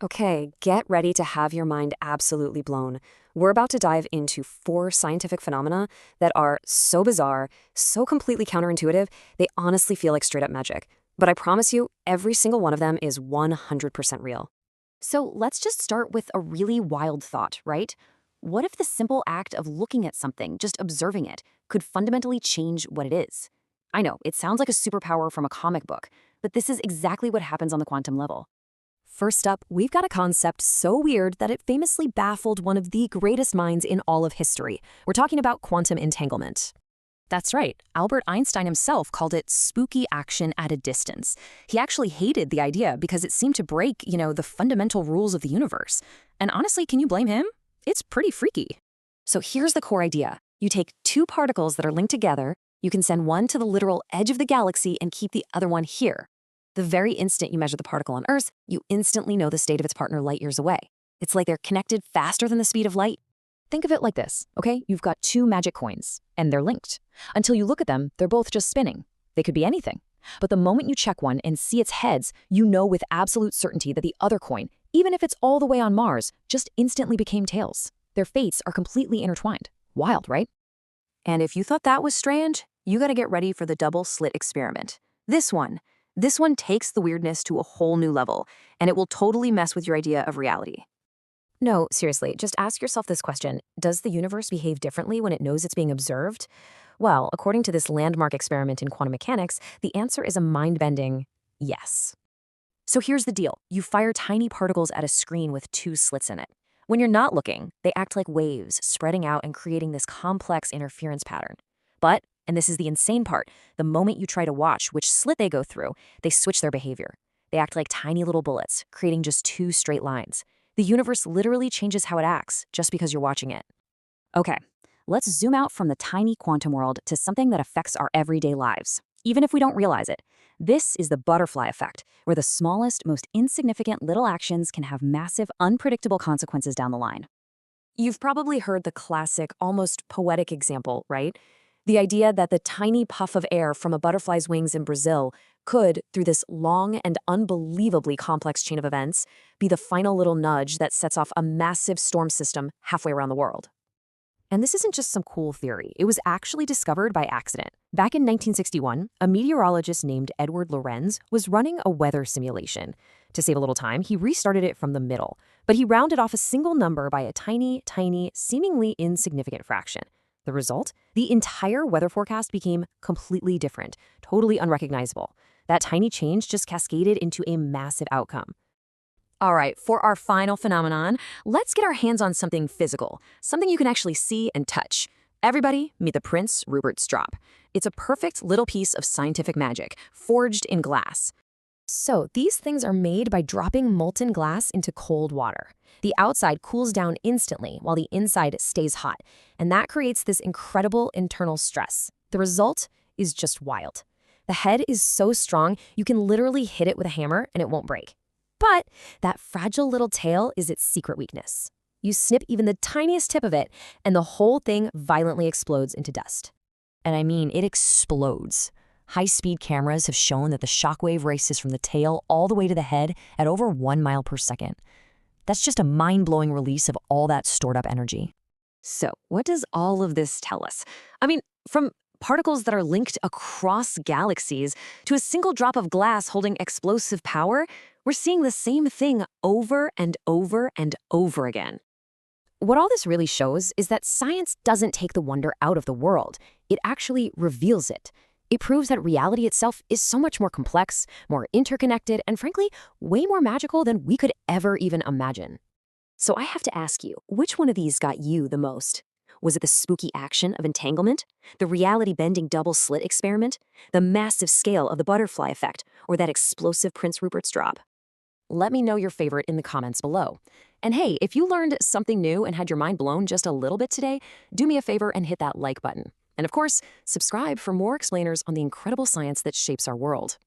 Okay, get ready to have your mind absolutely blown. We're about to dive into 4 scientific phenomena that are so bizarre, so completely counterintuitive, they honestly feel like straight up magic. But I promise you, every single one of them is 100% real. So let's just start with a really wild thought, right? What if the simple act of looking at something, just observing it, could fundamentally change what it is? I know, it sounds like a superpower from a comic book, but this is exactly what happens on the quantum level. First up, we've got a concept so weird that it famously baffled one of the greatest minds in all of history. We're talking about quantum entanglement. That's right. Albert Einstein himself called it spooky action at a distance. He actually hated the idea because it seemed to break, the fundamental rules of the universe. And honestly, can you blame him? It's pretty freaky. So here's the core idea. You take 2 particles that are linked together, you can send one to the literal edge of the galaxy and keep the other one here. The very instant you measure the particle on Earth, you instantly know the state of its partner light years away. It's like they're connected faster than the speed of light. Think of it like this, okay? You've got 2 magic coins, and they're linked. Until you look at them, they're both just spinning. They could be anything. But the moment you check one and see its heads, you know with absolute certainty that the other coin, even if it's all the way on Mars, just instantly became tails. Their fates are completely intertwined. Wild, right? And if you thought that was strange, you gotta get ready for the double slit experiment. This one takes the weirdness to a whole new level, and it will totally mess with your idea of reality. No, seriously, just ask yourself this question. Does the universe behave differently when it knows it's being observed? Well, according to this landmark experiment in quantum mechanics, the answer is a mind-bending yes. So here's the deal. You fire tiny particles at a screen with 2 slits in it. When you're not looking, they act like waves, spreading out and creating this complex interference pattern. But, and this is the insane part, the moment you try to watch which slit they go through, they switch their behavior. They act like tiny little bullets, creating just 2 straight lines. The universe literally changes how it acts just because you're watching it. Okay, let's zoom out from the tiny quantum world to something that affects our everyday lives, even if we don't realize it. This is the butterfly effect, where the smallest, most insignificant little actions can have massive, unpredictable consequences down the line. You've probably heard the classic, almost poetic example, right? The idea that the tiny puff of air from a butterfly's wings in Brazil could, through this long and unbelievably complex chain of events, be the final little nudge that sets off a massive storm system halfway around the world. And this isn't just some cool theory. It was actually discovered by accident. Back in 1961, a meteorologist named Edward Lorenz was running a weather simulation. To save a little time, he restarted it from the middle, but he rounded off a single number by a tiny, seemingly insignificant fraction. The result? The entire weather forecast became completely different, totally unrecognizable. That tiny change just cascaded into a massive outcome. All right, for our final phenomenon, let's get our hands on something physical, something you can actually see and touch. Everybody, meet the Prince Rupert strop. It's a perfect little piece of scientific magic, forged in glass. So these things are made by dropping molten glass into cold water. The outside cools down instantly while the inside stays hot, and that creates this incredible internal stress. The result is just wild. The head is so strong, you can literally hit it with a hammer and it won't break. But that fragile little tail is its secret weakness. You snip even the tiniest tip of it, and the whole thing violently explodes into dust. And I mean, it explodes. High-speed cameras have shown that the shockwave races from the tail all the way to the head at over 1 mile per second. That's just a mind-blowing release of all that stored-up energy. So, what does all of this tell us? I mean, from particles that are linked across galaxies to a single drop of glass holding explosive power, we're seeing the same thing over and over and over again. What all this really shows is that science doesn't take the wonder out of the world. It actually reveals it. It proves that reality itself is so much more complex, more interconnected, and frankly, way more magical than we could ever even imagine. So I have to ask you, which one of these got you the most? Was it the spooky action of entanglement, the reality-bending double slit experiment, the massive scale of the butterfly effect, or that explosive Prince Rupert's drop? Let me know your favorite in the comments below. And hey, if you learned something new and had your mind blown just a little bit today, do me a favor and hit that like button. And of course, subscribe for more explainers on the incredible science that shapes our world.